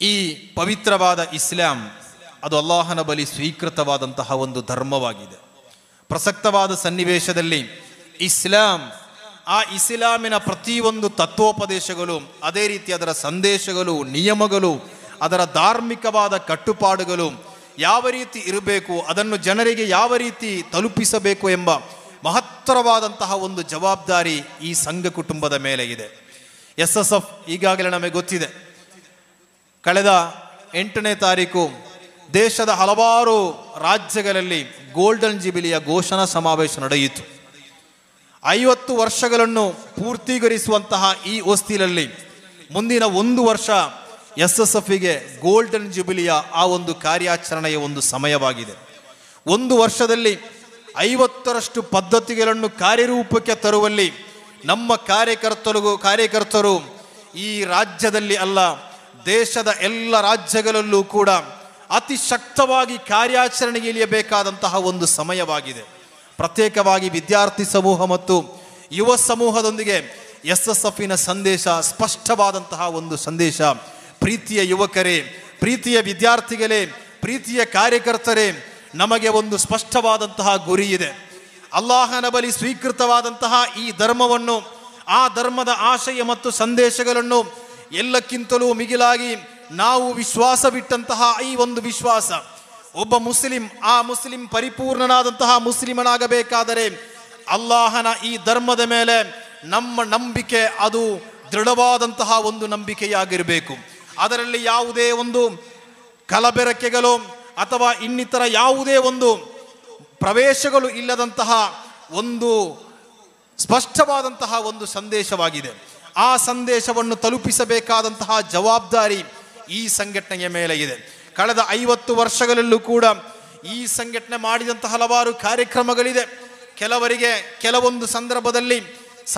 ಈ ಪವಿತ್ರವಾದ ಇಸ್ಲಾಂ ಅದು ಅಲ್ಲಾಹನ ಬಳಿ ಸ್ವೀಕೃತವಾದಂತಹ ಒಂದು ಧರ್ಮವಾಗಿದೆ. ಪ್ರಸಕ್ತವಾದ ಸನ್ನಿವೇಶದಲ್ಲಿ ಇಸ್ಲಾಮಿನ ಪ್ರತಿಯೊಂದು ತತ್ವೋಪದೇಶಗಳು, ಅದೇ ರೀತಿ ಅದರ ಸಂದೇಶಗಳು, ನಿಯಮಗಳು, ಅದರ ಧಾರ್ಮಿಕವಾದ ಕಟ್ಟುಪಾಡುಗಳು ಯಾವ ರೀತಿ ಇರಬೇಕು, ಅದನ್ನು ಜನರಿಗೆ ಯಾವ ರೀತಿ ತಲುಪಿಸಬೇಕು ಎಂಬ ಮಹತ್ತರವಾದಂತಹ ಒಂದು ಜವಾಬ್ದಾರಿ ಈ ಸಂಘ ಕುಟುಂಬದ ಮೇಲೆ ಇದೆ. SSF ಈಗಾಗಲೇ ನಮಗೆ ಗೊತ್ತಿದೆ, ಕಳೆದ 8ನೇ ತಾರೀಕು ದೇಶದ ಹಲವಾರು ರಾಜ್ಯಗಳಲ್ಲಿ ಗೋಲ್ಡನ್ ಜುಬಿಲಿಯ ಘೋಷಣಾ ಸಮಾವೇಶ ನಡೆಯಿತು. 50 ವರ್ಷಗಳನ್ನು ಪೂರ್ತಿಗರಿಸುವಂತಹ ಈ ಹೊಸ್ತಿಲಲ್ಲಿ ಮುಂದಿನ 1 ವರ್ಷ SSFಗೆ ಗೋಲ್ಡನ್ ಜುಬಿಲಿಯ ಆ ಒಂದು ಕಾರ್ಯಾಚರಣೆಯ ಒಂದು ಸಮಯವಾಗಿದೆ. 1 ವರ್ಷದಲ್ಲಿ 50ರಷ್ಟು ಪದ್ಧತಿಗಳನ್ನು ಕಾರ್ಯರೂಪಕ್ಕೆ ತರುವಲ್ಲಿ ನಮ್ಮ ಕಾರ್ಯಕರ್ತರು ಈ ರಾಜ್ಯದಲ್ಲಿ ಅಲ್ಲ, ದೇಶದ ಎಲ್ಲ ರಾಜ್ಯಗಳಲ್ಲೂ ಕೂಡ ಅತಿ ಶಕ್ತವಾಗಿ ಕಾರ್ಯಾಚರಣೆಗೆ ಇಳಿಯಬೇಕಾದಂತಹ ಒಂದು ಸಮಯವಾಗಿದೆ. ಪ್ರತ್ಯೇಕವಾಗಿ ವಿದ್ಯಾರ್ಥಿ ಸಮೂಹ ಮತ್ತು ಯುವ ಸಮೂಹದೊಂದಿಗೆ SSFನ ಸಂದೇಶ ಸ್ಪಷ್ಟವಾದಂತಹ ಒಂದು ಸಂದೇಶ. ಪ್ರೀತಿಯ ಯುವಕರೇ, ಪ್ರೀತಿಯ ವಿದ್ಯಾರ್ಥಿಗಳೇ, ಪ್ರೀತಿಯ ಕಾರ್ಯಕರ್ತರೇ, ನಮಗೆ ಒಂದು ಸ್ಪಷ್ಟವಾದಂತಹ ಗುರಿ ಇದೆ. ಅಲ್ಲಾಹನ ಬಳಿ ಸ್ವೀಕೃತವಾದಂತಹ ಈ ಧರ್ಮವನ್ನು, ಆ ಧರ್ಮದ ಆಶಯ ಮತ್ತು ಸಂದೇಶಗಳನ್ನು ಎಲ್ಲಕ್ಕಿಂತಲೂ ಮಿಗಿಲಾಗಿ ನಾವು ವಿಶ್ವಾಸವಿಟ್ಟಂತಹ ಈ ಒಂದು ವಿಶ್ವಾಸ, ಒಬ್ಬ ಮುಸ್ಲಿಂ ಆ ಮುಸ್ಲಿಂ ಪರಿಪೂರ್ಣನಾದಂತಹ ಮುಸ್ಲಿಮನಾಗಬೇಕಾದರೆ ಅಲ್ಲಾಹನ ಈ ಧರ್ಮದ ಮೇಲೆ ನಮ್ಮ ನಂಬಿಕೆ ಅದು ದೃಢವಾದಂತಹ ಒಂದು ನಂಬಿಕೆಯಾಗಿರಬೇಕು. ಅದರಲ್ಲಿ ಯಾವುದೇ ಒಂದು ಕಲಬೆರಕೆಗಳು ಅಥವಾ ಇನ್ನಿತರ ಯಾವುದೇ ಒಂದು ಪ್ರವೇಶಗಳು ಇಲ್ಲದಂತಹ ಒಂದು ಸ್ಪಷ್ಟವಾದಂತಹ ಒಂದು ಸಂದೇಶವಾಗಿದೆ. ಆ ಸಂದೇಶವನ್ನು ತಲುಪಿಸಬೇಕಾದಂತಹ ಜವಾಬ್ದಾರಿ ಈ ಸಂಘಟನೆಯ ಮೇಲೆ ಇದೆ. ಕಳೆದ 50 ವರ್ಷಗಳಲ್ಲೂ ಕೂಡ ಈ ಸಂಘಟನೆ ಮಾಡಿದಂತಹ ಹಲವಾರು ಕಾರ್ಯಕ್ರಮಗಳಿದೆ. ಕೆಲವರಿಗೆ ಕೆಲವೊಂದು ಸಂದರ್ಭದಲ್ಲಿ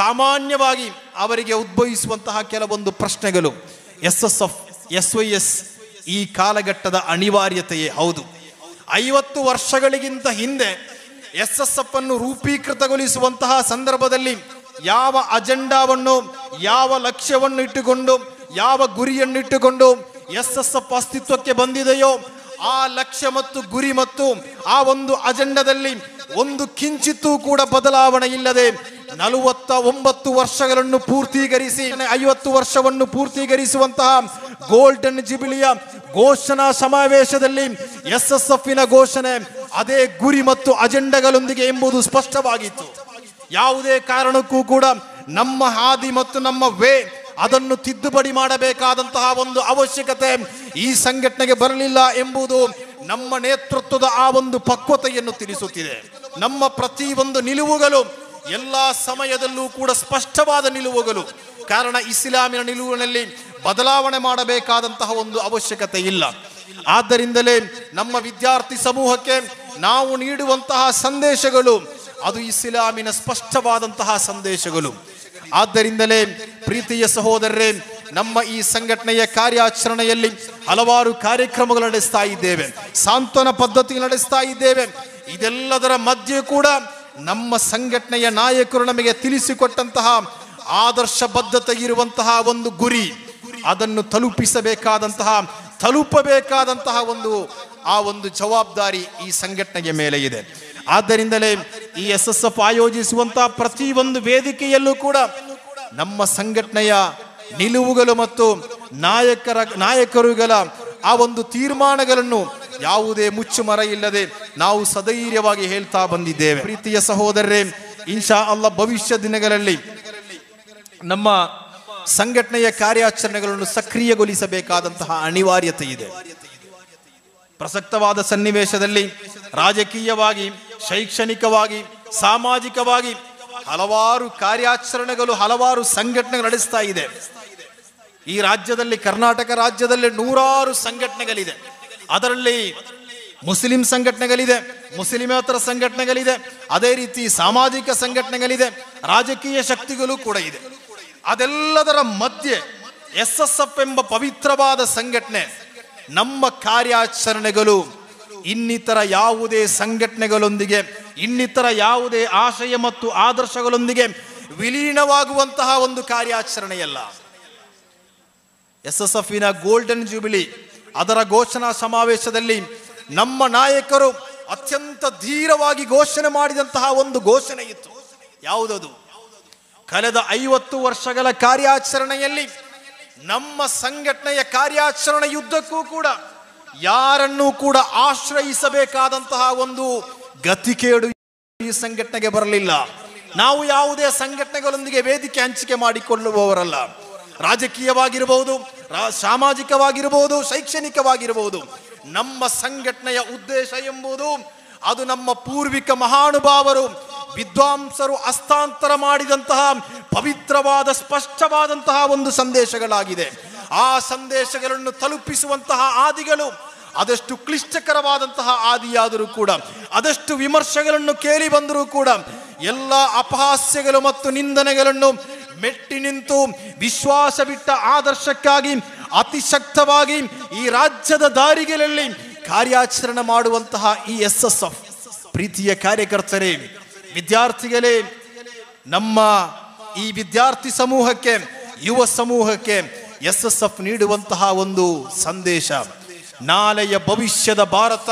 ಸಾಮಾನ್ಯವಾಗಿ ಅವರಿಗೆ ಉದ್ಭವಿಸುವಂತಹ ಕೆಲವೊಂದು ಪ್ರಶ್ನೆಗಳು SSF SYS ಈ ಕಾಲಘಟ್ಟದ ಅನಿವಾರ್ಯತೆಯೇ ಹೌದು. 50 ವರ್ಷಗಳಿಗಿಂತ ಹಿಂದೆ SSF ಅನ್ನು ರೂಪೀಕೃತಗೊಳಿಸುವಂತಹ ಸಂದರ್ಭದಲ್ಲಿ ಯಾವ ಅಜೆಂಡಾವನ್ನು, ಯಾವ ಲಕ್ಷ್ಯವನ್ನು ಇಟ್ಟುಕೊಂಡು, ಯಾವ ಗುರಿಯನ್ನಿಟ್ಟುಕೊಂಡು SSF ಅಸ್ತಿತ್ವಕ್ಕೆ ಬಂದಿದೆಯೋ ಆ ಲಕ್ಷ್ಯ ಮತ್ತು ಗುರಿ ಮತ್ತು ಆ ಒಂದು ಅಜೆಂಡಾದಲ್ಲಿ ಒಂದು ಕಿಂಚಿತ್ತೂ ಕೂಡ ಬದಲಾವಣೆ ಇಲ್ಲದೆ 49 ವರ್ಷಗಳನ್ನು ಪೂರ್ತೀಕರಿಸಿ 50 ವರ್ಷವನ್ನು ಪೂರ್ತೀಕರಿಸುವಂತಹ ಗೋಲ್ಡನ್ ಜುಬಿಲಿಯ ಘೋಷಣಾ ಸಮಾವೇಶದಲ್ಲಿ SSFನ ಘೋಷಣೆ ಅದೇ ಗುರಿ ಮತ್ತು ಅಜೆಂಡಾಗಳೊಂದಿಗೆ ಎಂಬುದು ಸ್ಪಷ್ಟವಾಗಿತ್ತು. ಯಾವುದೇ ಕಾರಣಕ್ಕೂ ಕೂಡ ನಮ್ಮ ಹಾದಿ ಮತ್ತು ನಮ್ಮ ಅದನ್ನು ತಿದ್ದುಪಡಿ ಮಾಡಬೇಕಾದಂತಹ ಒಂದು ಅವಶ್ಯಕತೆ ಈ ಸಂಘಟನೆಗೆ ಬರಲಿಲ್ಲ ಎಂಬುದು ನಮ್ಮ ನೇತೃತ್ವದ ಆ ಒಂದು ಪಕ್ವತೆಯನ್ನು ತಿಳಿಸುತ್ತಿದೆ. ನಮ್ಮ ಪ್ರತಿಯೊಂದು ನಿಲುವುಗಳು ಎಲ್ಲ ಸಮಯದಲ್ಲೂ ಕೂಡ ಸ್ಪಷ್ಟವಾದ ನಿಲುವುಗಳು. ಕಾರಣ ಇಸ್ಲಾಮಿನ ನಿಲುವಿನಲ್ಲಿ ಬದಲಾವಣೆ ಮಾಡಬೇಕಾದಂತಹ ಒಂದು ಅವಶ್ಯಕತೆ ಇಲ್ಲ. ಆದ್ದರಿಂದಲೇ ನಮ್ಮ ವಿದ್ಯಾರ್ಥಿ ಸಮೂಹಕ್ಕೆ ನಾವು ನೀಡುವಂತಹ ಸಂದೇಶಗಳು ಅದು ಇಸ್ಲಾಮಿನ ಸ್ಪಷ್ಟವಾದಂತಹ ಸಂದೇಶಗಳು. ಆದ್ದರಿಂದಲೇ ಪ್ರೀತಿಯ ಸಹೋದರರೇ, ನಮ್ಮ ಈ ಸಂಘಟನೆಯ ಕಾರ್ಯಾಚರಣೆಯಲ್ಲಿ ಹಲವಾರು ಕಾರ್ಯಕ್ರಮಗಳು ನಡೆಸ್ತಾ ಇದ್ದೇವೆ, ಸಾಂತ್ವನ ಪದ್ಧತಿ ನಡೆಸ್ತಾ ಇದ್ದೇವೆ. ಇದೆಲ್ಲದರ ಮಧ್ಯೆ ಕೂಡ ನಮ್ಮ ಸಂಘಟನೆಯ ನಾಯಕರು ನಮಗೆ ತಿಳಿಸಿಕೊಟ್ಟಂತಹ ಆದರ್ಶಬದ್ಧತೆ ಇರುವಂತಹ ಒಂದು ಗುರಿ, ಅದನ್ನು ತಲುಪಬೇಕಾದಂತಹ ಒಂದು ಜವಾಬ್ದಾರಿ ಈ ಸಂಘಟನೆಯ ಮೇಲೆ ಇದೆ. ಆದ್ದರಿಂದಲೇ ಈ SSF ಆಯೋಜಿಸುವಂತಹ ಪ್ರತಿಯೊಂದು ವೇದಿಕೆಯಲ್ಲೂ ಕೂಡ ನಮ್ಮ ಸಂಘಟನೆಯ ನಿಲುವುಗಳು ಮತ್ತು ನಾಯಕರುಗಳ ಆ ಒಂದು ತೀರ್ಮಾನಗಳನ್ನು ಯಾವುದೇ ಮುಚ್ಚುಮರ ಇಲ್ಲದೆ ನಾವು ಸಧೈರ್ಯವಾಗಿ ಹೇಳ್ತಾ ಬಂದಿದ್ದೇವೆ. ಪ್ರೀತಿಯ ಸಹೋದರರೇ, ಇನ್ಶಾ ಅಲ್ಲಾಹ್ ಭವಿಷ್ಯ ದಿನಗಳಲ್ಲಿ ನಮ್ಮ ಸಂಘಟನೆಯ ಕಾರ್ಯಾಚರಣೆಗಳನ್ನು ಸಕ್ರಿಯಗೊಳಿಸಬೇಕಾದಂತಹ ಅನಿವಾರ್ಯತೆ ಇದೆ. ಪ್ರಸಕ್ತವಾದ ಸನ್ನಿವೇಶದಲ್ಲಿ ರಾಜಕೀಯವಾಗಿ, ಶೈಕ್ಷಣಿಕವಾಗಿ, ಸಾಮಾಜಿಕವಾಗಿ ಹಲವಾರು ಕಾರ್ಯಾಚರಣೆಗಳು, ಹಲವಾರು ಸಂಘಟನೆಗಳು ನಡೆಸ್ತಾ ಇದೆ. ಈ ರಾಜ್ಯದಲ್ಲಿ, ಕರ್ನಾಟಕ ರಾಜ್ಯದಲ್ಲಿ ನೂರಾರು ಸಂಘಟನೆಗಳಿದೆ. ಅದರಲ್ಲಿ ಮುಸ್ಲಿಂ ಸಂಘಟನೆಗಳಿದೆ, ಮುಸ್ಲಿಮೇತರ ಸಂಘಟನೆಗಳಿದೆ, ಅದೇ ರೀತಿ ಸಾಮಾಜಿಕ ಸಂಘಟನೆಗಳಿದೆ, ರಾಜಕೀಯ ಶಕ್ತಿಗಳು ಕೂಡ ಇದೆ. ಅದೆಲ್ಲದರ ಮಧ್ಯೆ SSF ಎಂಬ ಪವಿತ್ರವಾದ ಸಂಘಟನೆ ನಮ್ಮ ಕಾರ್ಯಾಚರಣೆಗಳು ಇನ್ನಿತರ ಯಾವುದೇ ಸಂಘಟನೆಗಳೊಂದಿಗೆ, ಇನ್ನಿತರ ಯಾವುದೇ ಆಶಯ ಮತ್ತು ಆದರ್ಶಗಳೊಂದಿಗೆ ವಿಲೀನವಾಗುವಂತಹ ಒಂದು ಕಾರ್ಯಾಚರಣೆಯಲ್ಲ. SSFನ ಗೋಲ್ಡನ್ ಜೂಬಿಲಿ ಅದರ ಘೋಷಣಾ ಸಮಾವೇಶದಲ್ಲಿ ನಮ್ಮ ನಾಯಕರು ಅತ್ಯಂತ ಧೀರವಾಗಿ ಘೋಷಣೆ ಮಾಡಿದಂತಹ ಒಂದು ಘೋಷಣೆ ಇತ್ತು. ಯಾವುದದು? ಕಳೆದ 50 ವರ್ಷಗಳ ಕಾರ್ಯಾಚರಣೆಯಲ್ಲಿ ನಮ್ಮ ಸಂಘಟನೆಯ ಕಾರ್ಯಾಚರಣೆಯುದ್ದಕ್ಕೂ ಕೂಡ ಯಾರನ್ನೂ ಕೂಡ ಆಶ್ರಯಿಸಬೇಕಾದಂತಹ ಒಂದು ಗತಿಕೇಡು ಈ ಸಂಘಟನೆಗೆ ಬರಲಿಲ್ಲ. ನಾವು ಯಾವುದೇ ಸಂಘಟನೆಗಳೊಂದಿಗೆ ವೇದಿಕೆ ಹಂಚಿಕೆ ಮಾಡಿಕೊಳ್ಳುವವರಲ್ಲ. ರಾಜಕೀಯವಾಗಿರಬಹುದು, ಸಾಮಾಜಿಕವಾಗಿರಬಹುದು, ಶೈಕ್ಷಣಿಕವಾಗಿರಬಹುದು. ನಮ್ಮ ಸಂಘಟನೆಯ ಉದ್ದೇಶ ಎಂಬುದು ಅದು ನಮ್ಮ ಪೂರ್ವಿಕ ಮಹಾನುಭಾವರು ವಿದ್ವಾಂಸರು ಹಸ್ತಾಂತರ ಮಾಡಿದಂತಹ ಪವಿತ್ರವಾದ ಸ್ಪಷ್ಟವಾದಂತಹ ಒಂದು ಸಂದೇಶಗಳಾಗಿದೆ. ಆ ಸಂದೇಶಗಳನ್ನು ತಲುಪಿಸುವಂತಹ ಹಾದಿಗಳು ಅದಷ್ಟು ಕ್ಲಿಷ್ಟಕರವಾದಂತಹ ಹಾದಿಯಾದರೂ ಕೂಡ, ಅದಷ್ಟು ವಿಮರ್ಶೆಗಳನ್ನು ಕೇಳಿ ಬಂದರೂ ಕೂಡ, ಎಲ್ಲ ಅಪಹಾಸ್ಯಗಳು ಮತ್ತು ನಿಂದನೆಗಳನ್ನು ಮೆಟ್ಟಿ ನಿಂತು ವಿಶ್ವಾಸ ಬಿಟ್ಟ ಆದರ್ಶಕ್ಕಾಗಿ ಅತಿಶಕ್ತವಾಗಿ ಈ ರಾಜ್ಯದ ದಾರಿಗಳಲ್ಲಿ ಕಾರ್ಯಾಚರಣೆ ಮಾಡುವಂತಹ ಈ SSF ಪ್ರೀತಿಯ ಕಾರ್ಯಕರ್ತರೇ, ವಿದ್ಯಾರ್ಥಿಗಳೇ, ನಮ್ಮ ಈ ವಿದ್ಯಾರ್ಥಿ ಸಮೂಹಕ್ಕೆ, ಯುವ ಸಮೂಹಕ್ಕೆ SSF ನೀಡುವಂತಹ ಒಂದು ಸಂದೇಶ, ನಾಳೆಯ ಭವಿಷ್ಯದ ಭಾರತ,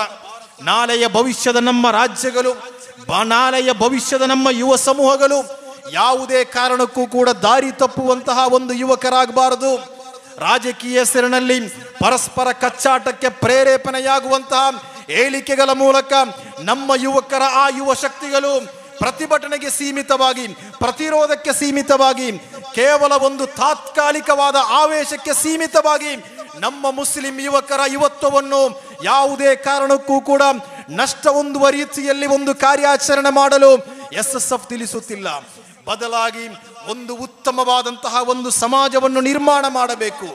ನಾಳೆಯ ಭವಿಷ್ಯದ ನಮ್ಮ ರಾಜ್ಯಗಳು, ನಾಳೆಯ ಭವಿಷ್ಯದ ನಮ್ಮ ಯುವ ಸಮೂಹಗಳು ಯಾವುದೇ ಕಾರಣಕ್ಕೂ ಕೂಡ ದಾರಿ ತಪ್ಪುವಂತಹ ಒಂದು ಯುವಕರಾಗಬಾರದು. ರಾಜಕೀಯ ಹೆಸರಿನಲ್ಲಿ ಪರಸ್ಪರ ಕಚ್ಚಾಟಕ್ಕೆ ಪ್ರೇರೇಪಣೆಯಾಗುವಂತಹ ಹೇಳಿಕೆಗಳ ಮೂಲಕ ನಮ್ಮ ಯುವಕರ ಆ ಯುವ ಶಕ್ತಿಗಳು ಪ್ರತಿಭಟನೆಗೆ ಸೀಮಿತವಾಗಿ, ಪ್ರತಿರೋಧಕ್ಕೆ ಸೀಮಿತವಾಗಿ, ಕೇವಲ ಒಂದು ತಾತ್ಕಾಲಿಕವಾದ ಆವೇಶಕ್ಕೆ ಸೀಮಿತವಾಗಿ ನಮ್ಮ ಮುಸ್ಲಿಂ ಯುವಕರ ಯುವತ್ವವನ್ನು ಯಾವುದೇ ಕಾರಣಕ್ಕೂ ಕೂಡ ನಷ್ಟ ಹೊಂದುವ ರೀತಿಯಲ್ಲಿ ಒಂದು ಕಾರ್ಯಾಚರಣೆ ಮಾಡಲು SSF ತಿಳಿಸುತ್ತಿಲ್ಲ. ಬದಲಾಗಿ ಒಂದು ಉತ್ತಮವಾದಂತಹ ಒಂದು ಸಮಾಜವನ್ನು ನಿರ್ಮಾಣ ಮಾಡಬೇಕು.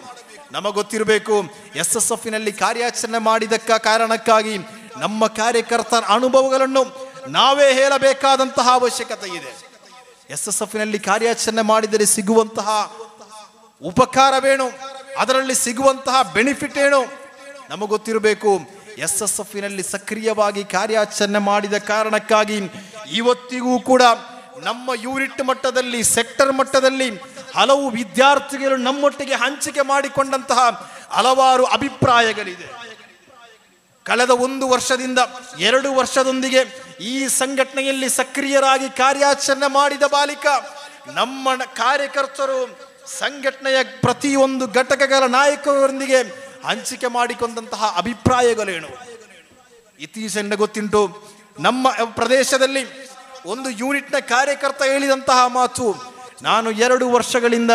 ನಮಗೊತ್ತಿರಬೇಕು, SSFನಲ್ಲಿ ಕಾರ್ಯಾಚರಣೆ ಮಾಡಿದಕ್ಕ ಕಾರಣಕ್ಕಾಗಿ ನಮ್ಮ ಕಾರ್ಯಕರ್ತರ ಅನುಭವಗಳನ್ನು ನಾವೇ ಹೇಳಬೇಕಾದಂತಹ ಅವಶ್ಯಕತೆ ಇದೆ. SSFನಲ್ಲಿ ಕಾರ್ಯಾಚರಣೆ ಮಾಡಿದರೆ ಸಿಗುವಂತಹ ಉಪಕಾರವೇನು, ಅದರಲ್ಲಿ ಸಿಗುವಂತಹ ಬೆನಿಫಿಟ್ ಏನು ನಮಗೊತ್ತಿರಬೇಕು. SSFನಲ್ಲಿ ಸಕ್ರಿಯವಾಗಿ ಕಾರ್ಯಾಚರಣೆ ಮಾಡಿದ ಕಾರಣಕ್ಕಾಗಿ ಇವತ್ತಿಗೂ ಕೂಡ ನಮ್ಮ ಯೂನಿಟ್ ಮಟ್ಟದಲ್ಲಿ, ಸೆಕ್ಟರ್ ಮಟ್ಟದಲ್ಲಿ ಹಲವು ವಿದ್ಯಾರ್ಥಿಗಳು ನಮ್ಮೊಟ್ಟಿಗೆ ಹಂಚಿಕೆ ಮಾಡಿಕೊಂಡಂತಹ ಹಲವಾರು ಅಭಿಪ್ರಾಯಗಳಿದೆ. ಕಳೆದ 1 ವರ್ಷದಿಂದ 2 ವರ್ಷದೊಂದಿಗೆ ಈ ಸಂಘಟನೆಯಲ್ಲಿ ಸಕ್ರಿಯರಾಗಿ ಕಾರ್ಯಾಚರಣೆ ಮಾಡಿದ ಬಳಿಕ ನಮ್ಮ ಕಾರ್ಯಕರ್ತರು ಸಂಘಟನೆಯ ಪ್ರತಿಯೊಂದು ಘಟಕಗಳ ನಾಯಕರೊಂದಿಗೆ ಹಂಚಿಕೆ ಮಾಡಿಕೊಂಡಂತಹ ಅಭಿಪ್ರಾಯಗಳೇನು? ಇತ್ತೀಚೆಗೆ ಗೊತ್ತುಂಟು, ನಮ್ಮ ಪ್ರದೇಶದಲ್ಲಿ ಒಂದು ಯೂನಿಟ್ನ ಕಾರ್ಯಕರ್ತ ಹೇಳಿದಂತಹ ಮಾತು, ನಾನು 2 ವರ್ಷಗಳಿಂದ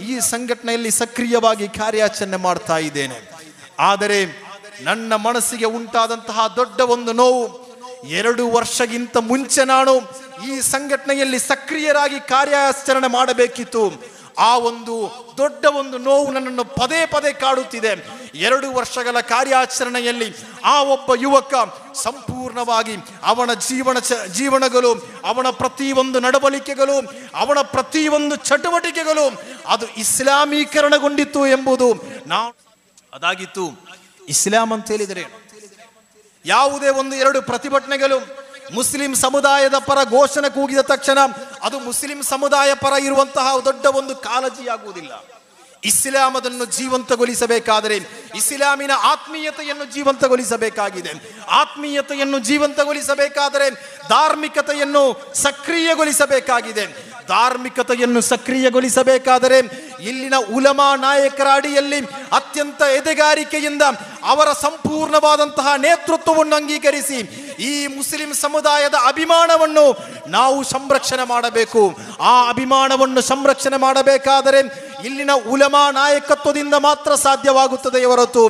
ಈ ಸಂಘಟನೆಯಲ್ಲಿ ಸಕ್ರಿಯವಾಗಿ ಕಾರ್ಯಾಚರಣೆ ಮಾಡ್ತಾ ಇದ್ದೇನೆ. ಆದರೆ ನನ್ನ ಮನಸ್ಸಿಗೆ ಉಂಟಾದಂತಹ ದೊಡ್ಡ ಒಂದು ನೋವು, 2 ವರ್ಷಕ್ಕಿಂತ ಮುಂಚೆ ನಾನು ಈ ಸಂಘಟನೆಯಲ್ಲಿ ಸಕ್ರಿಯರಾಗಿ ಕಾರ್ಯಾಚರಣೆ ಮಾಡಬೇಕಿತ್ತು. ಆ ಒಂದು ದೊಡ್ಡ ಒಂದು ನೋವು ನನ್ನನ್ನು ಪದೇ ಪದೇ ಕಾಡುತ್ತಿದೆ. 2 ವರ್ಷಗಳ ಕಾರ್ಯಾಚರಣೆಯಲ್ಲಿ ಆ ಒಬ್ಬ ಯುವಕ ಸಂಪೂರ್ಣವಾಗಿ ಅವನ ಜೀವನಗಳು, ಅವನ ಪ್ರತಿಯೊಂದು ನಡವಳಿಕೆಗಳು, ಅವನ ಪ್ರತಿಯೊಂದು ಚಟುವಟಿಕೆಗಳು ಅದು ಇಸ್ಲಾಮೀಕರಣಗೊಂಡಿತ್ತು ಎಂಬುದು ಅದಾಗಿತ್ತು. ಇಸ್ಲಾಂ ಅಂತ ಹೇಳಿದರೆ ಯಾವುದೇ 1-2 ಪ್ರತಿಭಟನೆಗಳು ಮುಸ್ಲಿಂ ಸಮುದಾಯದ ಪರ ಘೋಷಣೆ ಕೂಗಿದ ತಕ್ಷಣ ಅದು ಮುಸ್ಲಿಂ ಸಮುದಾಯ ಪರ ಇರುವಂತಹ ದೊಡ್ಡ ಒಂದು ಕಾಳಜಿಯಾಗುವುದಿಲ್ಲ. ಇಸ್ಲಾಂ ಅದನ್ನು ಜೀವಂತಗೊಳಿಸಬೇಕಾದರೆ ಇಸ್ಲಾಮಿನ ಆತ್ಮೀಯತೆಯನ್ನು ಜೀವಂತಗೊಳಿಸಬೇಕಾಗಿದೆ. ಆತ್ಮೀಯತೆಯನ್ನು ಜೀವಂತಗೊಳಿಸಬೇಕಾದರೆ ಧಾರ್ಮಿಕತೆಯನ್ನು ಸಕ್ರಿಯಗೊಳಿಸಬೇಕಾಗಿದೆ. ಧಾರ್ಮಿಕತೆಯನ್ನು ಸಕ್ರಿಯಗೊಳಿಸಬೇಕಾದರೆ ಇಲ್ಲಿನ ಉಲಮಾ ನಾಯಕರ ಅಡಿಯಲ್ಲಿ ಅತ್ಯಂತ ಎದೆಗಾರಿಕೆಯಿಂದ ಅವರ ಸಂಪೂರ್ಣವಾದಂತಹ ನೇತೃತ್ವವನ್ನು ಅಂಗೀಕರಿಸಿ ಈ ಮುಸ್ಲಿಂ ಸಮುದಾಯದ ಅಭಿಮಾನವನ್ನು ನಾವು ಸಂರಕ್ಷಣೆ ಮಾಡಬೇಕು. ಆ ಅಭಿಮಾನವನ್ನು ಸಂರಕ್ಷಣೆ ಮಾಡಬೇಕಾದರೆ ಇಲ್ಲಿನ ಉಲಮಾ ನಾಯಕತ್ವದಿಂದ ಮಾತ್ರ ಸಾಧ್ಯವಾಗುತ್ತದೆ ಹೊರತು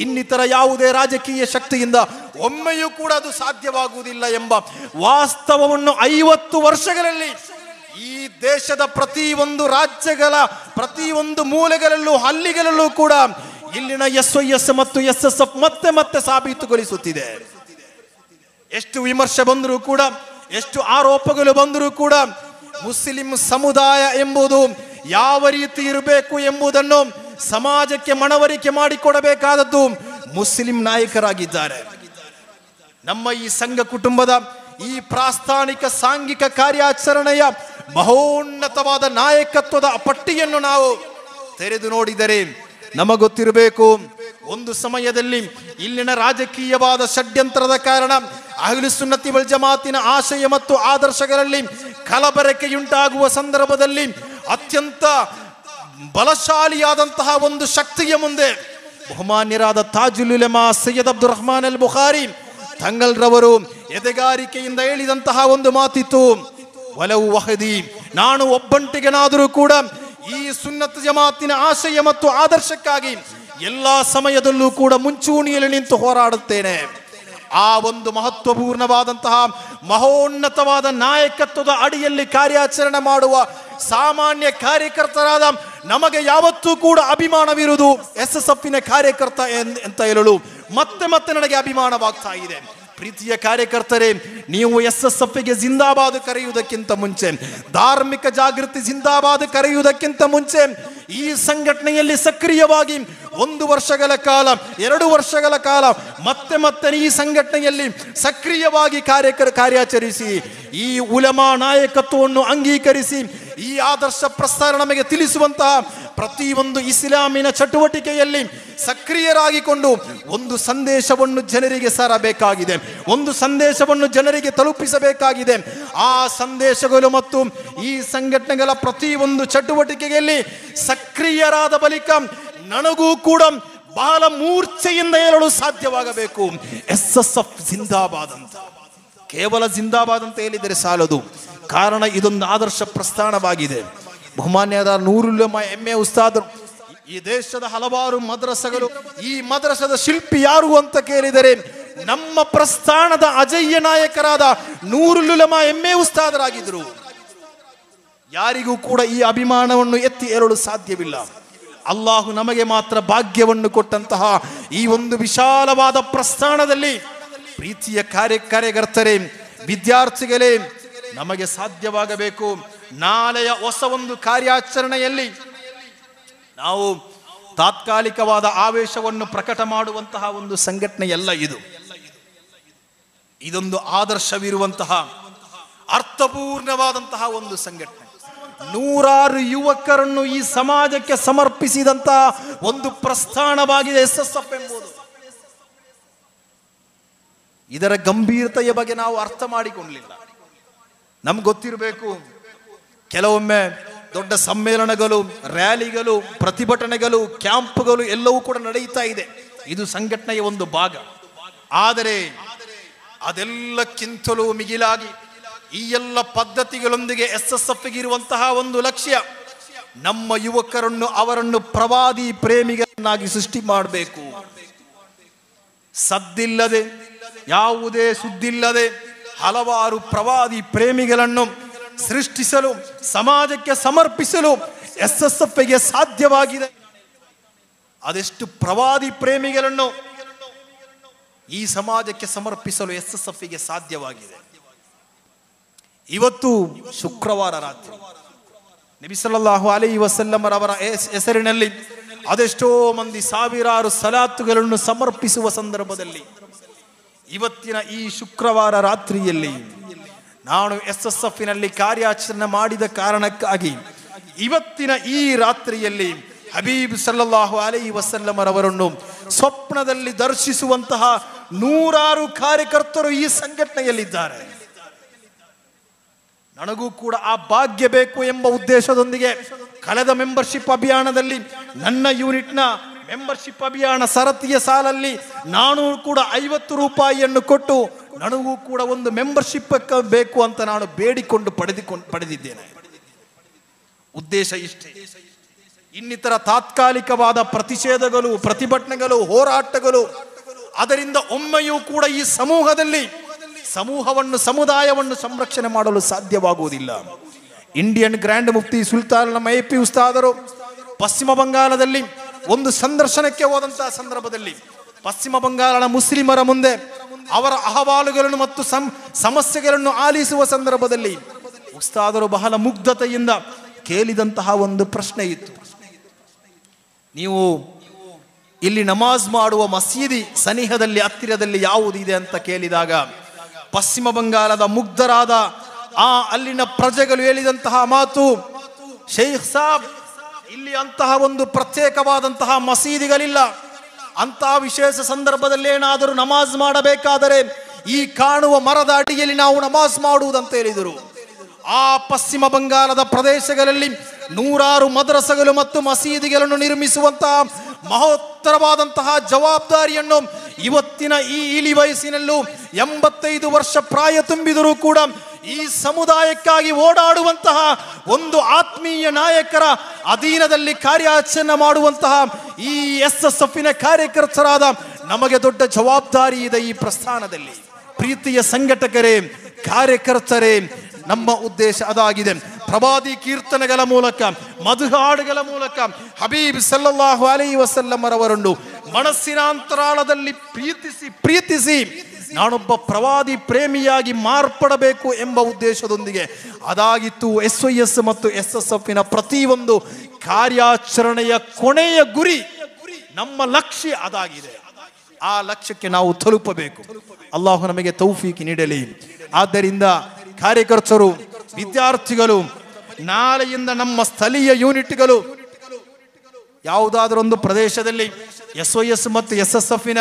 ಇನ್ನಿತರ ಯಾವುದೇ ರಾಜಕೀಯ ಶಕ್ತಿಯಿಂದ ಒಮ್ಮೆಯೂ ಕೂಡ ಅದು ಸಾಧ್ಯವಾಗುವುದಿಲ್ಲ ಎಂಬ ವಾಸ್ತವವನ್ನು 50 ವರ್ಷಗಳಲ್ಲಿ ಈ ದೇಶದ ಪ್ರತಿಯೊಂದು ರಾಜ್ಯಗಳ ಪ್ರತಿಯೊಂದು ಮೂಲೆಗಳಲ್ಲೂ ಹಳ್ಳಿಗಳಲ್ಲೂ ಕೂಡ ಇಲ್ಲಿನ SYS ಮತ್ತು SSF ಮತ್ತೆ ಮತ್ತೆ ಸಾಬೀತುಗೊಳಿಸುತ್ತಿದೆ. ಎಷ್ಟು ವಿಮರ್ಶೆ ಬಂದರೂ ಕೂಡ, ಎಷ್ಟು ಆರೋಪಗಳು ಬಂದರೂ ಕೂಡ ಮುಸ್ಲಿಂ ಸಮುದಾಯ ಎಂಬುದು ಯಾವ ರೀತಿ ಇರಬೇಕು ಎಂಬುದನ್ನು ಸಮಾಜಕ್ಕೆ ಮನವರಿಕೆ ಮಾಡಿಕೊಡಬೇಕಾದದ್ದು ಮುಸ್ಲಿಂ ನಾಯಕರಾಗಿದ್ದಾರೆ. ನಮ್ಮ ಈ ಸಂಘ ಕುಟುಂಬದ ಈ ಪ್ರಾಸ್ಥಾನಿಕ ಸಾಂಘಿಕ ಕಾರ್ಯಾಚರಣೆಯ ಮಹೋನ್ನತವಾದ ನಾಯಕತ್ವದ ಪಟ್ಟಿಯನ್ನು ನಾವು ತೆರೆದು ನೋಡಿದರೆ ನಮಗೊತ್ತಿರಬೇಕು, ಒಂದು ಸಮಯದಲ್ಲಿ ಇಲ್ಲಿನ ರಾಜಕೀಯವಾದ ಷಡ್ಯಂತ್ರದ ಕಾರಣ ಅಹ್ಲುಸ್ ಸುನ್ನತಿ ವಲ್ ಜಮಾತಿನ ಆಶಯ ಮತ್ತು ಆದರ್ಶಗಳಲ್ಲಿ ಕಲಬೆರಕೆಯುಂಟಾಗುವ ಸಂದರ್ಭದಲ್ಲಿ ಅತ್ಯಂತ ಬಲಶಾಲಿಯಾದಂತಹ ಒಂದು ಶಕ್ತಿಯ ಮುಂದೆ ಬಹುಮಾನ್ಯರಾದ ತಾಜುಲ್ ಉಲಮಾ ಸೈಯದ್ ಅಬ್ದುಲ್ ರಹಮಾನ್ ಅಲ್ ಬುಖಾರಿ ತಂಗಲ್ರವರು ಎದೆಗಾರಿಕೆಯಿಂದ ಹೇಳಿದಂತಹ ಒಂದು ಮಾತಿತ್ತು, ವಲವು ವಹದಿ, ನಾನು ಒಬ್ಬಂಟಿಗನಾದರೂ ಕೂಡ ಈ ಸುನ್ನತ್ ಜಮಾತಿನ ಆಶಯ ಮತ್ತು ಆದರ್ಶಕ್ಕಾಗಿ ಎಲ್ಲಾ ಸಮಯದಲ್ಲೂ ಕೂಡ ಮುಂಚೂಣಿಯಲ್ಲಿ ನಿಂತು ಹೋರಾಡುತ್ತೇನೆ. ಆ ಒಂದು ಮಹತ್ವಪೂರ್ಣವಾದಂತಹ ಮಹೋನ್ನತವಾದ ನಾಯಕತ್ವದ ಅಡಿಯಲ್ಲಿ ಕಾರ್ಯಾಚರಣೆ ಮಾಡುವ ಸಾಮಾನ್ಯ ಕಾರ್ಯಕರ್ತರಾದ ನಮಗೆ ಯಾವತ್ತೂ ಕೂಡ ಅಭಿಮಾನವಿರುವುದು SSFನ ಕಾರ್ಯಕರ್ತ ಅಂತ ಹೇಳಲು ಮತ್ತೆ ಮತ್ತೆ ನನಗೆ ಅಭಿಮಾನವಾಗ್ತಾ ಇದೆ. ಪ್ರೀತಿಯ ಕಾರ್ಯಕರ್ತರೇ, ನೀವು SSFಗೆ ಜಿಂದಾಬಾದ್ ಕರೆಯುವುದಕ್ಕಿಂತ ಮುಂಚೆ, ಧಾರ್ಮಿಕ ಜಾಗೃತಿ ಜಿಂದಾಬಾದ್ ಕರೆಯುವುದಕ್ಕಿಂತ ಮುಂಚೆ ಈ ಸಂಘಟನೆಯಲ್ಲಿ ಸಕ್ರಿಯವಾಗಿ 1 ವರ್ಷಗಳ ಕಾಲ 2 ವರ್ಷಗಳ ಕಾಲ ಮತ್ತೆ ಮತ್ತೆ ಈ ಸಂಘಟನೆಯಲ್ಲಿ ಸಕ್ರಿಯವಾಗಿ ಕಾರ್ಯಾಚರಿಸಿ ಈ ಉಲಮಾ ನಾಯಕತ್ವವನ್ನು ಅಂಗೀಕರಿಸಿ ಈ ಆದರ್ಶ ಪ್ರಸ್ತಾರ ನಮಗೆ ತಿಳಿಸುವಂತಹ ಪ್ರತಿಯೊಂದು ಇಸ್ಲಾಮಿನ ಚಟುವಟಿಕೆಯಲ್ಲಿ ಸಕ್ರಿಯರಾಗಿಕೊಂಡು ಒಂದು ಸಂದೇಶವನ್ನು ಜನರಿಗೆ ಸಾರಬೇಕಾಗಿದೆ, ಒಂದು ಸಂದೇಶವನ್ನು ಜನರಿಗೆ ತಲುಪಿಸಬೇಕಾಗಿದೆ. ಆ ಸಂದೇಶಗಳು ಮತ್ತು ಈ ಸಂಘಟನೆಗಳ ಪ್ರತಿಯೊಂದು ಚಟುವಟಿಕೆಯಲ್ಲಿ ಸಕ್ರಿಯರಾದ ಬಳಿಕ ನನಗೂ ಕೂಡ ಬಹಳ ಮೂರ್ಛೆಯಿಂದ ಏರಲು ಸಾಧ್ಯವಾಗಬೇಕು. SSF ಜಿಂದಾಬಾದ್ ಅಂತ, ಕೇವಲ ಜಿಂದಾಬಾದ್ ಅಂತ ಹೇಳಿದರೆ ಸಾಲದು. ಕಾರಣ ಇದೊಂದು ಆದರ್ಶ ಪ್ರಸ್ಥಾನವಾಗಿದೆ. ಬಹುಮಾನ್ಯದ ನೂರುಲ್ ಉಲಮಾ MA ಉಸ್ತಾದರು, ಈ ದೇಶದ ಹಲವಾರು ಮದ್ರಸಗಳು, ಈ ಮದ್ರಸದ ಶಿಲ್ಪಿ ಯಾರು ಅಂತ ಕೇಳಿದರೆ ನಮ್ಮ ಪ್ರಸ್ಥಾನದ ಅಜಯ್ಯ ನಾಯಕರಾದ ನೂರುಲ್ ಉಲಮಾ MA ಉಸ್ತಾದರಾಗಿದ್ದರು. ಯಾರಿಗೂ ಕೂಡ ಈ ಅಭಿಮಾನವನ್ನು ಎತ್ತಿ ಏರಲು ಸಾಧ್ಯವಿಲ್ಲ. ಅಲ್ಲಾಹು ನಮಗೆ ಮಾತ್ರ ಭಾಗ್ಯವನ್ನು ಕೊಟ್ಟಂತಹ ಈ ಒಂದು ವಿಶಾಲವಾದ ಪ್ರಸ್ಥಾನದಲ್ಲಿ ಪ್ರೀತಿಯ ಕಾರ್ಯಕರ್ತರೇ, ವಿದ್ಯಾರ್ಥಿಗಳೇ, ನಮಗೆ ಸಾಧ್ಯವಾಗಬೇಕು. ನಾಳೆಯ ಹೊಸ ಒಂದು ಕಾರ್ಯಾಚರಣೆಯಲ್ಲಿ ನಾವು ತಾತ್ಕಾಲಿಕವಾದ ಆವೇಶವನ್ನು ಪ್ರಕಟ ಮಾಡುವಂತಹ ಒಂದು ಸಂಘಟನೆಯಲ್ಲ ಇದು. ಇದೊಂದು ಆದರ್ಶವಿರುವಂತಹ ಅರ್ಥಪೂರ್ಣವಾದಂತಹ ಒಂದು ಸಂಘಟನೆ. 100 ಯುವಕರನ್ನು ಈ ಸಮಾಜಕ್ಕೆ ಸಮರ್ಪಿಸಿದಂತಹ ಒಂದು ಪ್ರಸ್ಥಾನವಾಗಿದೆ SSF ಎಂಬುದು. ಇದರ ಗಂಭೀರತೆಯ ಬಗ್ಗೆ ನಾವು ಅರ್ಥ ಮಾಡಿಕೊಳ್ಳಲಿಲ್ಲ. ನಮ್ಗೆ ಗೊತ್ತಿರಬೇಕು, ಕೆಲವೊಮ್ಮೆ ದೊಡ್ಡ ಸಮ್ಮೇಳನಗಳು, ರ್ಯಾಲಿಗಳು, ಪ್ರತಿಭಟನೆಗಳು, ಕ್ಯಾಂಪ್ಗಳು ಎಲ್ಲವೂ ಕೂಡ ನಡೆಯುತ್ತಾ ಇದೆ. ಇದು ಸಂಘಟನೆಯ ಒಂದು ಭಾಗ. ಆದರೆ ಅದೆಲ್ಲಕ್ಕಿಂತಲೂ ಮಿಗಿಲಾಗಿ ಈ ಎಲ್ಲ ಪದ್ಧತಿಗಳೊಂದಿಗೆ SSFಗೆ ಇರುವಂತಹ ಒಂದು ಲಕ್ಷ್ಯ, ನಮ್ಮ ಯುವಕರನ್ನು ಅವರನ್ನು ಪ್ರವಾದಿ ಪ್ರೇಮಿಗಳನ್ನಾಗಿ ಸೃಷ್ಟಿ ಮಾಡಬೇಕು. ಸದ್ದಿಲ್ಲದೆ, ಯಾವುದೇ ಸುದ್ದಿಲ್ಲದೆ ಹಲವಾರು ಪ್ರವಾದಿ ಪ್ರೇಮಿಗಳನ್ನು ಸೃಷ್ಟಿಸಲು, ಸಮಾಜಕ್ಕೆ ಸಮರ್ಪಿಸಲು SSFಗೆ ಸಾಧ್ಯವಾಗಿದೆ. ಅದೆಷ್ಟು ಪ್ರವಾದಿ ಪ್ರೇಮಿಗಳನ್ನು ಈ ಸಮಾಜಕ್ಕೆ ಸಮರ್ಪಿಸಲು SSFಗೆ ಸಾಧ್ಯವಾಗಿದೆ. ಇವತ್ತು ಶುಕ್ರವಾರ ರಾತ್ರಿ ನಬಿ ಸಲ್ಲಲ್ಲಾಹು ಅಲೈಹಿ ವಸಲ್ಲಂ ಅವರ ಹೆಸರಿನಲ್ಲಿ ಅದೆಷ್ಟೋ ಮಂದಿ ಸಾವಿರಾರು ಸಲಾತುಗಳನ್ನು ಸಮರ್ಪಿಸುವ ಸಂದರ್ಭದಲ್ಲಿ ಇವತ್ತಿನ ಈ ಶುಕ್ರವಾರ ರಾತ್ರಿಯಲ್ಲಿ ನಾನು SSFನಲ್ಲಿ ಕಾರ್ಯಾಚರಣೆ ಮಾಡಿದ ಕಾರಣಕ್ಕಾಗಿ ಇವತ್ತಿನ ಈ ರಾತ್ರಿಯಲ್ಲಿ ಹಬೀಬ್ ಸಲ್ಲಲ್ಲಾಹು ಅಲೈಹಿ ವಸಲ್ಲಂ ಅವರನ್ನು ಸ್ವಪ್ನದಲ್ಲಿ ದರ್ಶಿಸುವಂತಹ 100 ಕಾರ್ಯಕರ್ತರು ಈ ಸಂಘಟನೆಯಲ್ಲಿದ್ದಾರೆ. ನನಗೂ ಕೂಡ ಆ ಭಾಗ್ಯ ಬೇಕು ಎಂಬ ಉದ್ದೇಶದೊಂದಿಗೆ ಕಳೆದ ಮೆಂಬರ್ಶಿಪ್ ಅಭಿಯಾನದಲ್ಲಿ ನನ್ನ ಯೂನಿಟ್ನ ಮೆಂಬರ್ಶಿಪ್ ಅಭಿಯಾನ ಸರತಿಯ ಸಾಲಲ್ಲಿ ನಾನು ಕೂಡ 50 ರೂಪಾಯಿಯನ್ನು ಕೊಟ್ಟು ನನಗೂ ಕೂಡ ಒಂದು ಮೆಂಬರ್ಶಿಪ್ ಬೇಕು ಅಂತ ನಾನು ಬೇಡಿಕೊಂಡು ಪಡೆದಿದ್ದೇನೆ. ಉದ್ದೇಶ ಇಷ್ಟೇ. ಇನ್ನಿತರ ತಾತ್ಕಾಲಿಕವಾದ ಪ್ರತಿಷೇಧಗಳು, ಪ್ರತಿಭಟನೆಗಳು, ಹೋರಾಟಗಳು ಅದರಿಂದ ಒಮ್ಮೆಯೂ ಕೂಡ ಈ ಸಮುದಾಯವನ್ನು ಸಂರಕ್ಷಣೆ ಮಾಡಲು ಸಾಧ್ಯವಾಗುವುದಿಲ್ಲ. ಇಂಡಿಯನ್ ಗ್ರ್ಯಾಂಡ್ ಮುಫ್ತಿ ಸುಲ್ತಾನ್ ಮೈಪಿ ಉಸ್ತಾದರು ಪಶ್ಚಿಮ ಬಂಗಾಳದಲ್ಲಿ ಒಂದು ಸಂದರ್ಶನಕ್ಕೆ ಹೋದಂತಹ ಸಂದರ್ಭದಲ್ಲಿ ಪಶ್ಚಿಮ ಬಂಗಾಳದ ಮುಸ್ಲಿಮರ ಮುಂದೆ ಅವರ ಅಹವಾಲುಗಳನ್ನು ಮತ್ತು ಸಮಸ್ಯೆಗಳನ್ನು ಆಲಿಸುವ ಸಂದರ್ಭದಲ್ಲಿ ಉಸ್ತಾದರು ಬಹಳ ಮುಗ್ಧತೆಯಿಂದ ಕೇಳಿದಂತಹ ಒಂದು ಪ್ರಶ್ನೆ ಇತ್ತು. ನೀವು ಇಲ್ಲಿ ನಮಾಜ್ ಮಾಡುವ ಮಸೀದಿ ಸನಿಹದಲ್ಲಿ ಹತ್ತಿರದಲ್ಲಿ ಯಾವುದಿದೆ ಅಂತ ಕೇಳಿದಾಗ ಪಶ್ಚಿಮ ಬಂಗಾಳದ ಮುಗ್ಧರಾದ ಅಲ್ಲಿನ ಪ್ರಜೆಗಳು ಹೇಳಿದಂತಹ ಮಾತು, ಶೇಖ್ ಸಾಬ್ ಇಲ್ಲಿ ಅಂತಹ ಒಂದು ಪ್ರತ್ಯೇಕವಾದಂತಹ ಮಸೀದಿಗಳಿಲ್ಲ. ಅಂತಹ ವಿಶೇಷ ಸಂದರ್ಭದಲ್ಲಿ ಏನಾದರೂ ನಮಾಜ್ ಮಾಡಬೇಕಾದರೆ ಈ ಕಾಣುವ ಮರದ ಅಡಿಯಲ್ಲಿ ನಾವು ನಮಾಜ್ ಮಾಡುವುದಂತ ಹೇಳಿದರು. ಆ ಪಶ್ಚಿಮ ಬಂಗಾಳದ ಪ್ರದೇಶಗಳಲ್ಲಿ ನೂರಾರು ಮದ್ರಸಗಳು ಮತ್ತು ಮಸೀದಿಗಳನ್ನು ನಿರ್ಮಿಸುವಂತಹ ಮಹೋತ್ತರವಾದಂತಹ ಜವಾಬ್ದಾರಿಯನ್ನು ಇವತ್ತಿನ ಈ ಇಳಿ ವಯಸ್ಸಿನಲ್ಲೂ 85 ವರ್ಷ ಪ್ರಾಯ ತುಂಬಿದರೂ ಕೂಡ ಈ ಸಮುದಾಯಕ್ಕಾಗಿ ಓಡಾಡುವಂತಹ ಒಂದು ಆತ್ಮೀಯ ನಾಯಕರ ಅಧೀನದಲ್ಲಿ ಕಾರ್ಯಾಚರಣೆ ಮಾಡುವಂತಹ ಈ SSFನ ಕಾರ್ಯಕರ್ತರಾದ ನಮಗೆ ದೊಡ್ಡ ಜವಾಬ್ದಾರಿ ಇದೆ ಈ ಪ್ರಸ್ಥಾನದಲ್ಲಿ. ಪ್ರೀತಿಯ ಸಂಘಟಕರೇ, ಕಾರ್ಯಕರ್ತರೇ, ನಮ್ಮ ಉದ್ದೇಶ ಅದಾಗಿದೆ. ಪ್ರವಾದಿ ಕೀರ್ತನೆಗಳ ಮೂಲಕ, ಮಧು ಹಾಡುಗಳ ಮೂಲಕ ಹಬೀಬ್ ಸಲ್ಲಲ್ಲಾಹು ಅಲೈಹಿ ವಸಲ್ಲಂ ರವರನ್ನು ಮನಸ್ಸಿನ ಅಂತರಾಳದಲ್ಲಿ ಪ್ರೀತಿಸಿ ನಾನೊಬ್ಬ ಪ್ರವಾದಿ ಪ್ರೇಮಿಯಾಗಿ ಮಾರ್ಪಡಬೇಕು ಎಂಬ ಉದ್ದೇಶದೊಂದಿಗೆ ಅದಾಗಿತ್ತು SYS ಮತ್ತು SSFನ ಪ್ರತಿಯೊಂದು ಕಾರ್ಯಾಚರಣೆಯ ಕೊನೆಯ ಗುರಿ. ನಮ್ಮ ಲಕ್ಷ್ಯ ಅದಾಗಿದೆ. ಆ ಲಕ್ಷ್ಯಕ್ಕೆ ನಾವು ತಲುಪಬೇಕು. ಅಲ್ಲಾಹು ನಮಗೆ ತೌಫೀಕ್ ನೀಡಲಿ. ಆದ್ದರಿಂದ ಕಾರ್ಯಕರ್ತರು, ವಿದ್ಯಾರ್ಥಿಗಳು, ನಾಳೆಯಿಂದ ನಮ್ಮ ಸ್ಥಳೀಯ ಯೂನಿಟ್ಗಳು ಯಾವುದಾದ್ರೊಂದು ಪ್ರದೇಶದಲ್ಲಿ SYS ಮತ್ತು SSFನ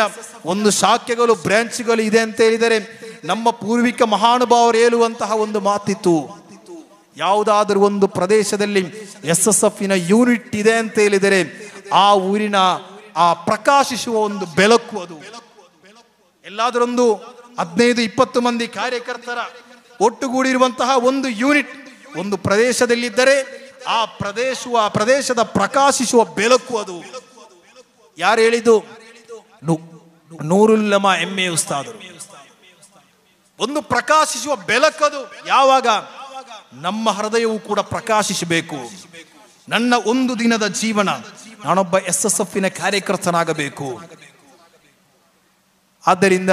ಒಂದು ಶಾಖೆಗಳು, ಬ್ರಾಂಚ್ಗಳು ಇದೆ ಅಂತ ಹೇಳಿದರೆ, ನಮ್ಮ ಪೂರ್ವಿಕ ಮಹಾನುಭಾವರು ಹೇಳುವಂತಹ ಒಂದು ಮಾತಿತ್ತು, ಯಾವುದಾದ್ರೂ ಒಂದು ಪ್ರದೇಶದಲ್ಲಿ SSFನ ಯೂನಿಟ್ ಇದೆ ಅಂತ ಹೇಳಿದರೆ ಆ ಊರಿನ ಆ ಪ್ರಕಾಶಿಸುವ ಒಂದು ಬೆಳಕು ಅದು. ಎಲ್ಲಾದರೊಂದು 15-20 ಮಂದಿ ಕಾರ್ಯಕರ್ತರ ಒಟ್ಟುಗೂಡಿರುವಂತಹ ಒಂದು ಯೂನಿಟ್ ಒಂದು ಪ್ರದೇಶದಲ್ಲಿದ್ದರೆ ಆ ಪ್ರದೇಶದ ಪ್ರಕಾಶಿಸುವ ಬೆಳಕು ಅದು. ಯಾರು ಹೇಳಿದ್ದು? ನೂರುಲ್ ಉಲಮಾ MA ಉಸ್ತಾದರು. ಒಂದು ಪ್ರಕಾಶಿಸುವ ಬೆಳಕದು. ಯಾವಾಗ? ನಮ್ಮ ಹೃದಯವು ಕೂಡ ಪ್ರಕಾಶಿಸಬೇಕು. ನನ್ನ ಒಂದು ದಿನದ ಜೀವನ ನಾನೊಬ್ಬ SSFನ ಕಾರ್ಯಕರ್ತನಾಗಬೇಕು. ಆದ್ದರಿಂದ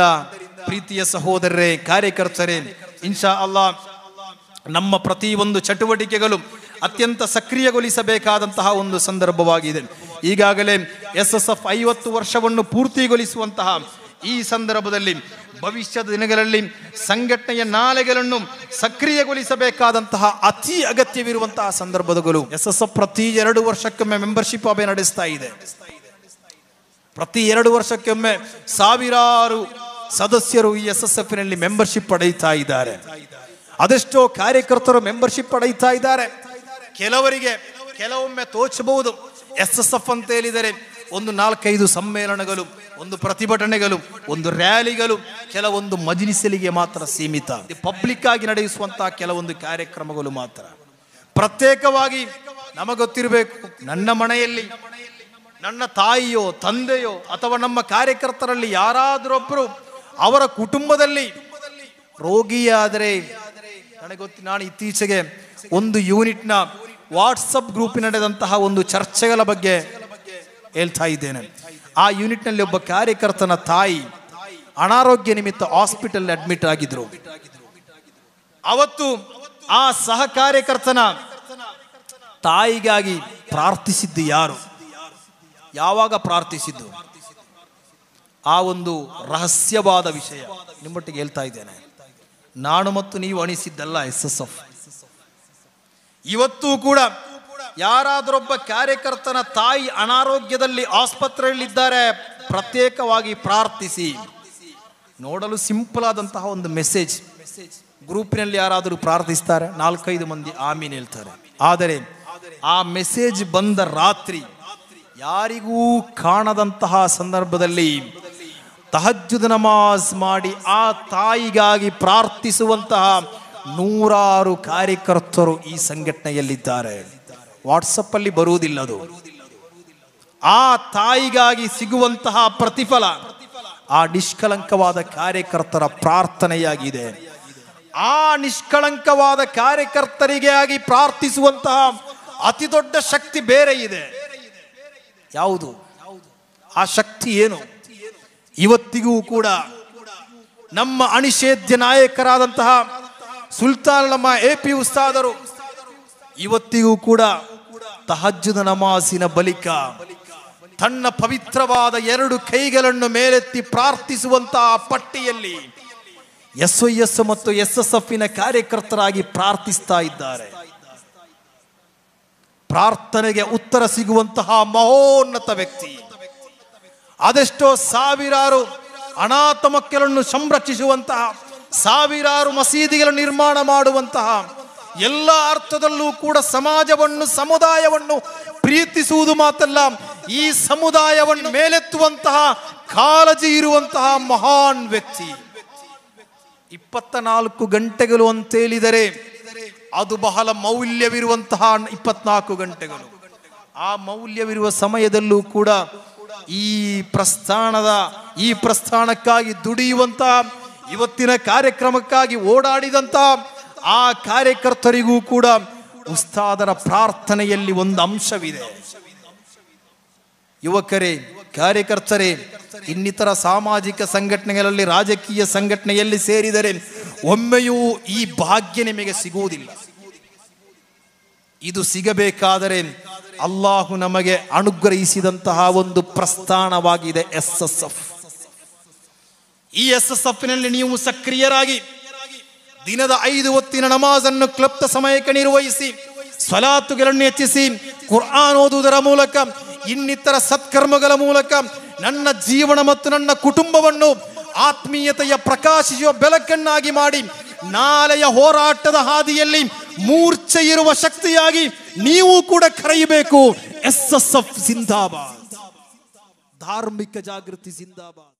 ಪ್ರೀತಿಯ ಸಹೋದರರೇ, ಕಾರ್ಯಕರ್ತರೇ, ಇನ್ಶಾ ಅಲ್ಲಾಹ್ ನಮ್ಮ ಪ್ರತಿಯೊಂದು ಚಟುವಟಿಕೆಗಳು ಅತ್ಯಂತ ಸಕ್ರಿಯಗೊಳಿಸಬೇಕಾದಂತಹ ಒಂದು ಸಂದರ್ಭವಾಗಿದೆ. ಈಗಾಗಲೇ SSF 50 ವರ್ಷವನ್ನು ಪೂರ್ತಿಗೊಳಿಸುವಂತಹ ಈ ಸಂದರ್ಭದಲ್ಲಿ ಭವಿಷ್ಯದ ದಿನಗಳಲ್ಲಿ ಸಂಘಟನೆಯ ನಾಲೆಗಳನ್ನು ಸಕ್ರಿಯಗೊಳಿಸಬೇಕಾದಂತಹ ಅತಿ ಅಗತ್ಯವಿರುವಂತಹ ಸಂದರ್ಭಗಳು. SSF ಪ್ರತಿ 2 ವರ್ಷಕ್ಕೊಮ್ಮೆ ಮೆಂಬರ್ಶಿಪ್ ಅಭ್ಯಾಸ ನಡೆಸ್ತಾ ಇದೆ. ಪ್ರತಿ 2 ವರ್ಷಕ್ಕೊಮ್ಮೆ ಸಾವಿರಾರು ಸದಸ್ಯರು ಈ SSFನಲ್ಲಿ ಮೆಂಬರ್ಶಿಪ್ ಪಡೆಯುತ್ತಾ ಇದ್ದಾರೆ. ಅದೆಷ್ಟೋ ಕಾರ್ಯಕರ್ತರು ಮೆಂಬರ್ಶಿಪ್ ಪಡೆಯುತ್ತಾ ಇದ್ದಾರೆ. ಕೆಲವೊಮ್ಮೆ ತೋಚಬಹುದು, SSF ಅಂತ ಹೇಳಿದರೆ ಒಂದು 4-5 ಸಮ್ಮೇಳನಗಳು, ಒಂದು ಪ್ರತಿಭಟನೆಗಳು, ಒಂದು ರ್ಯಾಲಿಗಳು, ಕೆಲವೊಂದು ಮಜ್ಲಿಸ್ಗಳಿಗೆ ಮಾತ್ರ ಸೀಮಿತ. ಪಬ್ಲಿಕ್ ಆಗಿ ನಡೆಸುವಂತಹ ಕೆಲವೊಂದು ಕಾರ್ಯಕ್ರಮಗಳು ಮಾತ್ರ. ಪ್ರತ್ಯೇಕವಾಗಿ ನಮಗೊತ್ತಿರಬೇಕು, ನನ್ನ ಮನೆಯಲ್ಲಿ ನನ್ನ ತಾಯಿಯೋ ತಂದೆಯೋ ಅಥವಾ ನಮ್ಮ ಕಾರ್ಯಕರ್ತರಲ್ಲಿ ಯಾರಾದರೊಬ್ಬರು ಅವರ ಕುಟುಂಬದಲ್ಲಿ ರೋಗಿಯಾದರೆ, ನಾನು ಇತ್ತೀಚೆಗೆ ಒಂದು ಯೂನಿಟ್ನ ವಾಟ್ಸಪ್ ಗ್ರೂಪ್ ನಡೆದಂತಹ ಒಂದು ಚರ್ಚೆಗಳ ಬಗ್ಗೆ ಹೇಳ್ತಾ ಇದ್ದೇನೆ. ಆ ಯೂನಿಟ್ನಲ್ಲಿ ಒಬ್ಬ ಕಾರ್ಯಕರ್ತನ ತಾಯಿ ಅನಾರೋಗ್ಯ ನಿಮಿತ್ತ ಹಾಸ್ಪಿಟಲ್ ಅಡ್ಮಿಟ್ ಆಗಿದ್ರು. ಅವತ್ತು ಆ ಸಹ ಕಾರ್ಯಕರ್ತನ ತಾಯಿಗಾಗಿ ಪ್ರಾರ್ಥಿಸಿದ್ದು ಯಾರು? ಯಾವಾಗ ಪ್ರಾರ್ಥಿಸಿದ್ದು? ಆ ಒಂದು ರಹಸ್ಯವಾದ ವಿಷಯ ನಿಮ್ಮೊಟ್ಟಿಗೆ ಹೇಳ್ತಾ ಇದ್ದೇನೆ. ನಾನು ಮತ್ತು ನೀವು ಅಣಿಸಿದ್ದಲ್ಲ SSF. ಇವತ್ತೂ ಕೂಡ ಯಾರಾದರೊಬ್ಬ ಕಾರ್ಯಕರ್ತನ ತಾಯಿ ಅನಾರೋಗ್ಯದಲ್ಲಿ ಆಸ್ಪತ್ರೆಯಲ್ಲಿದ್ದಾರೆ, ಪ್ರತ್ಯೇಕವಾಗಿ ಪ್ರಾರ್ಥಿಸಿ. ನೋಡಲು ಸಿಂಪಲ್ ಆದಂತಹ ಒಂದು ಮೆಸೇಜ್. ಗ್ರೂಪಿನಲ್ಲಿ ಯಾರಾದರೂ ಪ್ರಾರ್ಥಿಸ್ತಾರೆ, 4-5 ಮಂದಿ ಆಮೀನ್ ಹೇಳ್ತಾರೆ. ಆದರೆ ಆ ಮೆಸೇಜ್ ಬಂದ ರಾತ್ರಿ ಯಾರಿಗೂ ಕಾಣದಂತಹ ಸಂದರ್ಭದಲ್ಲಿ ತಹಜ್ಜುದ್ ನಮಾಜ್ ಮಾಡಿ ಆ ತಾಯಿಗಾಗಿ ಪ್ರಾರ್ಥಿಸುವಂತಹ ನೂರಾರು ಕಾರ್ಯಕರ್ತರು ಈ ಸಂಘಟನೆಯಲ್ಲಿದ್ದಾರೆ. ವಾಟ್ಸಪ್ ಅಲ್ಲಿ ಬರುವುದಿಲ್ಲ ಅದು. ಆ ತಾಯಿಗಾಗಿ ಸಿಗುವಂತಹ ಪ್ರತಿಫಲ ಆ ನಿಷ್ಕಳಂಕವಾದ ಕಾರ್ಯಕರ್ತರ ಪ್ರಾರ್ಥನೆಯಾಗಿದೆ. ಆ ನಿಷ್ಕಳಂಕವಾದ ಕಾರ್ಯಕರ್ತರಿಗೆ ಆಗಿ ಪ್ರಾರ್ಥಿಸುವಂತಹ ಅತಿ ದೊಡ್ಡ ಶಕ್ತಿ ಬೇರೆ ಇದೆ. ಯಾವುದು ಆ ಶಕ್ತಿ? ಏನು? ಇವತ್ತಿಗೂ ಕೂಡ ನಮ್ಮ ಅನಿಷೇಧ್ಯ ನಾಯಕರಾದಂತಹ ಸುಲ್ತಾನ್ ಉಲಮಾ AP ಉಸ್ತಾದರು ಇವತ್ತಿಗೂ ಕೂಡ ತಹಜ್ಜುದ್ ನಮಾಜಿನ ಬಳಿಕ ತನ್ನ ಪವಿತ್ರವಾದ 2 ಕೈಗಳನ್ನು ಮೇಲೆತ್ತಿ ಪ್ರಾರ್ಥಿಸುವಂತಹ ಪಟ್ಟಿಯಲ್ಲಿ SYS ಮತ್ತು SSFನ ಕಾರ್ಯಕರ್ತರಾಗಿ ಪ್ರಾರ್ಥಿಸ್ತಾ ಇದ್ದಾರೆ. ಪ್ರಾರ್ಥನೆಗೆ ಉತ್ತರ ಸಿಗುವಂತಹ ಮಹೋನ್ನತ ವ್ಯಕ್ತಿ. ಅದೆಷ್ಟೋ ಸಾವಿರಾರು ಅನಾಥ ಮಕ್ಕಳನ್ನು ಸಂರಕ್ಷಿಸುವಂತಹ, ಸಾವಿರಾರು ಮಸೀದಿಗಳನ್ನು ನಿರ್ಮಾಣ ಮಾಡುವಂತಹ, ಎಲ್ಲ ಅರ್ಥದಲ್ಲೂ ಕೂಡ ಸಮಾಜವನ್ನು ಸಮುದಾಯವನ್ನು ಪ್ರೀತಿಸುವುದು ಮಾತಲ್ಲ, ಈ ಸಮುದಾಯವನ್ನು ಮೇಲೆತ್ತುವಂತಹ ಕಾಳಜಿ ಇರುವಂತಹ ಮಹಾನ್ ವ್ಯಕ್ತಿ. 24 ಗಂಟೆಗಳು ಅಂತೇಳಿದರೆ ಅದು ಬಹಳ ಮೌಲ್ಯವಿರುವಂತಹ 24 ಗಂಟೆಗಳು. ಆ ಮೌಲ್ಯವಿರುವ ಸಮಯದಲ್ಲೂ ಕೂಡ ಈ ಪ್ರಸ್ಥಾನಕ್ಕಾಗಿ ದುಡಿಯುವಂತಹ, ಇವತ್ತಿನ ಕಾರ್ಯಕ್ರಮಕ್ಕಾಗಿ ಓಡಾಡಿದಂತಹ ಆ ಕಾರ್ಯಕರ್ತರಿಗೂ ಕೂಡ ಉಸ್ತಾದರ ಪ್ರಾರ್ಥನೆಯಲ್ಲಿ ಒಂದು ಅಂಶವಿದೆ. ಯುವಕರೇ, ಕಾರ್ಯಕರ್ತರೇ, ಇನ್ನಿತರ ಸಾಮಾಜಿಕ ಸಂಘಟನೆಗಳಲ್ಲಿ, ರಾಜಕೀಯ ಸಂಘಟನೆಯಲ್ಲಿ ಸೇರಿದರೆ ಒಮ್ಮೆಯೂ ಈ ಭಾಗ್ಯ ನಿಮಗೆ ಸಿಗುವುದಿಲ್ಲ. ಇದು ಸಿಗಬೇಕಾದರೆ ಅಲ್ಲಾಹು ನಮಗೆ ಅನುಗ್ರಹಿಸಿದಂತಹ ಒಂದು ಪ್ರಸ್ಥಾನವಾಗಿದೆ SSF. ಈ SSF ನಲ್ಲಿ ನೀವು ಸಕ್ರಿಯರಾಗಿ ದಿನದ 5 ಹೊತ್ತಿನ ನಮಾಜನ್ನು ಕ್ಲಪ್ತ ಸಮಯಕ್ಕೆ ನಿರ್ವಹಿಸಿ, ಸ್ವಲಾತುಗಳನ್ನು ಹೆಚ್ಚಿಸಿ, ಕುರ್ಆನ್ ಓದುವುದರ ಮೂಲಕ, ಇನ್ನಿತರ ಸತ್ಕರ್ಮಗಳ ಮೂಲಕ ನನ್ನ ಜೀವನ ಮತ್ತು ನನ್ನ ಕುಟುಂಬವನ್ನು ಆತ್ಮೀಯತೆಯ ಪ್ರಕಾಶಿಸುವ ಬೆಳಕನ್ನಾಗಿ ಮಾಡಿ, ನಾಳೆಯ ಹೋರಾಟದ ಹಾದಿಯಲ್ಲಿ ಮೂರ್ಛೆ ಇರುವ ಶಕ್ತಿಯಾಗಿ ನೀವು ಕೂಡ ಕರೆಯಬೇಕು. SSF ಜಿಂದಾಬಾದ್. ಧಾರ್ಮಿಕ ಜಾಗೃತಿ ಜಿಂದಾಬಾದ್.